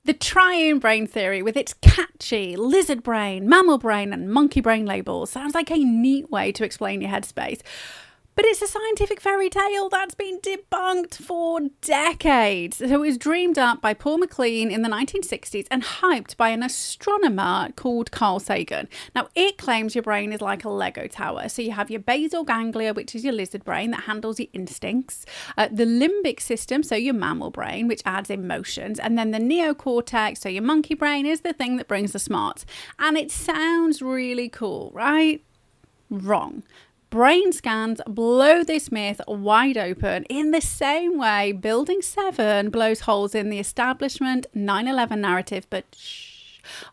The triune brain theory, with its catchy lizard brain, mammal brain, and monkey brain labels, sounds like a neat way to explain your headspace. But it's a scientific fairy tale that's been debunked for decades. So it was dreamed up by Paul MacLean in the 1960s and hyped by an astronomer called Carl Sagan. Now, it claims your brain is like a Lego tower. So you have your basal ganglia, which is your lizard brain that handles your instincts, the limbic system, so your mammal brain, which adds emotions, and then the neocortex, so your monkey brain, is the thing that brings the smarts. And it sounds really cool, right? Wrong. Brain scans blow this myth wide open in the same way Building 7 blows holes in the establishment 9/11 narrative, but shh.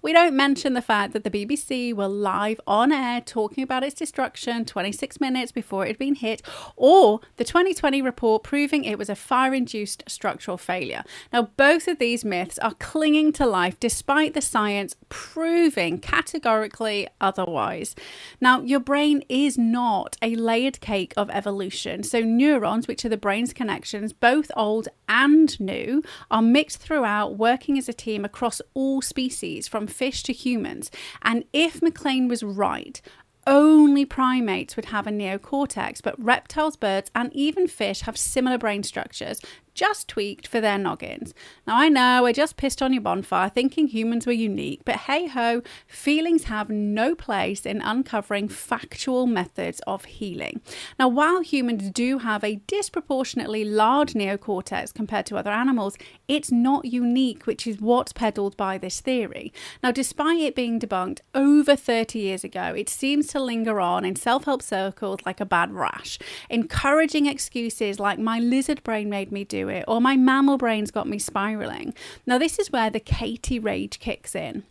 We don't mention the fact that the BBC were live on air talking about its destruction 26 minutes before it had been hit, or the 2020 report proving it was a fire-induced structural failure. Now, both of these myths are clinging to life despite the science proving categorically otherwise. Now, your brain is not a layered cake of evolution. So neurons, which are the brain's connections, both old and new, are mixed throughout, working as a team across all species, from fish to humans. And if MacLean was right, only primates would have a neocortex, but reptiles, birds, and even fish have similar brain structures, just tweaked for their noggins. Now, I know I just pissed on your bonfire thinking humans were unique, but hey ho, feelings have no place in uncovering factual methods of healing. Now, while humans do have a disproportionately large neocortex compared to other animals, it's not unique, which is what's peddled by this theory. Now, despite it being debunked over 30 years ago, it seems to linger on in self-help circles like a bad rash, encouraging excuses like my lizard brain made me do it, or my mammal brain's got me spiraling. Now, this is where the Katie rage kicks in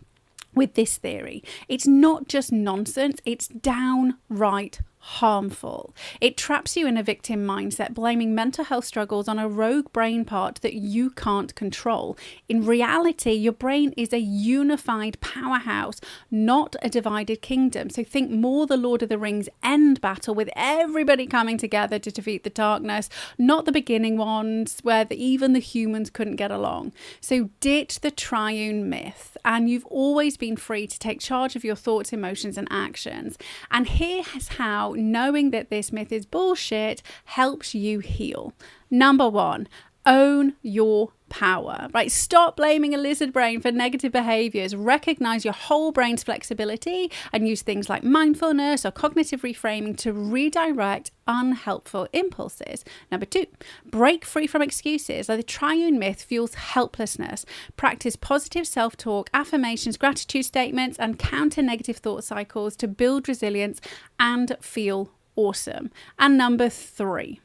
with this theory. It's not just nonsense, it's downright harmful. It traps you in a victim mindset, blaming mental health struggles on a rogue brain part that you can't control. In reality, your brain is a unified powerhouse, not a divided kingdom. So think more the Lord of the Rings end battle with everybody coming together to defeat the darkness, not the beginning ones where even the humans couldn't get along. So ditch the triune myth, and you've always been free to take charge of your thoughts, emotions, and actions. And here's how knowing that this myth is bullshit helps you heal. Number 1, own your power, right? Stop blaming a lizard brain for negative behaviors. Recognize your whole brain's flexibility and use things like mindfulness or cognitive reframing to redirect unhelpful impulses. Number 2, break free from excuses. Like the triune myth fuels helplessness. Practice positive self-talk, affirmations, gratitude statements, and counter negative thought cycles to build resilience and feel awesome. And number 3,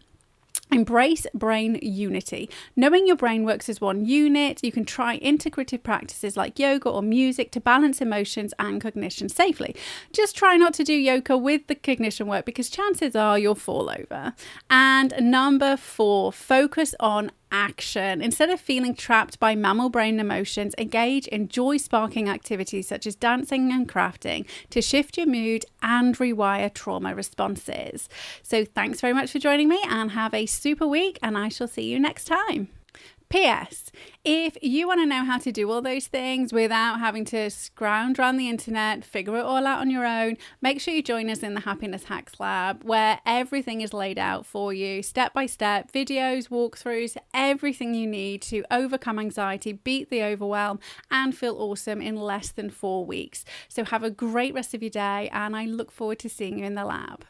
embrace brain unity. Knowing your brain works as one unit, you can try integrative practices like yoga or music to balance emotions and cognition safely. Just try not to do yoga with the cognition work because chances are you'll fall over. And number 4, focus on action. Instead of feeling trapped by mammal brain emotions, engage in joy-sparking activities such as dancing and crafting to shift your mood and rewire trauma responses. So thanks very much for joining me and have a super week, and I shall see you next time. P.S. If you want to know how to do all those things without having to scrounge around the internet, figure it all out on your own, make sure you join us in the Happiness Hacks Lab, where everything is laid out for you, step by step, videos, walkthroughs, everything you need to overcome anxiety, beat the overwhelm, and feel awesome in less than 4 weeks. So have a great rest of your day, and I look forward to seeing you in the lab.